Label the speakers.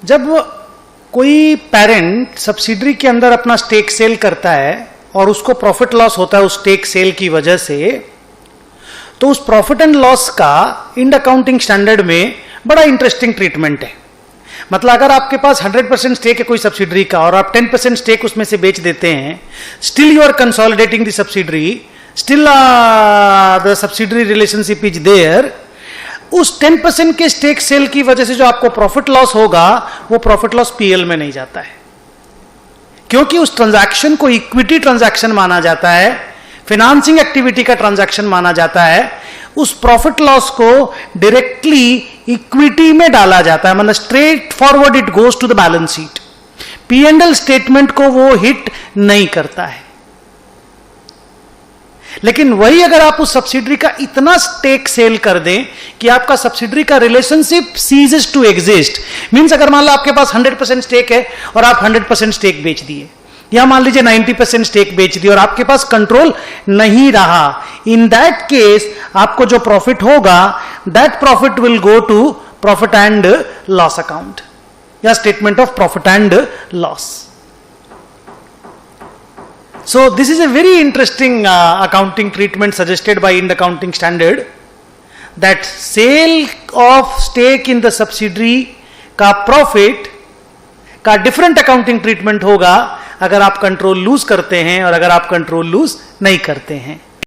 Speaker 1: जब कोई parent subsidiary के अंदर अपना स्टेक सेल करता है और उसको प्रॉफिट लॉस होता है उस स्टेक सेल की वजह से, तो उस प्रॉफिट एंड लॉस का इंड अकाउंटिंग स्टैंडर्ड में बड़ा इंटरेस्टिंग ट्रीटमेंट है। मतलब अगर आपके पास 100% स्टेक है कोई सब्सिडरी का और आप 10% स्टेक उसमें से बेच देते हैं, still you are consolidating the subsidiary, still the subsidiary relationship is there. उस 10% के स्टेक सेल की वजह से जो आपको प्रॉफिट लॉस होगा वो प्रॉफिट लॉस पीएल में नहीं जाता है, क्योंकि उस ट्रांजैक्शन को इक्विटी ट्रांजैक्शन माना जाता है, फाइनेंसिंग एक्टिविटी का ट्रांजैक्शन माना जाता है। उस प्रॉफिट लॉस को डायरेक्टली इक्विटी में डाला जाता है, मतलब straight forward it goes to the balance sheet. P and L statement को वो हिट नहीं करता है। लेकिन वही अगर आप उस सब्सिडरी का इतना स्टेक सेल कर दें कि आपका सब्सिडरी का relationship ceases to exist, means अगर मान लो आपके पास 100% स्टेक है और आप 100% स्टेक बेच दिए, या मान लीजिए 90% स्टेक बेच दिए और आपके पास कंट्रोल नहीं रहा, इन दैट केस आपको जो प्रॉफिट होगा that profit will go to profit and loss account या statement of profit and loss. So this is a very interesting accounting treatment suggested by Ind Accounting Standard, that sale of stake in the subsidiary का profit का different accounting treatment होगा अगर आप control loose करते हैं और अगर आप कंट्रोल लूज नहीं करते हैं।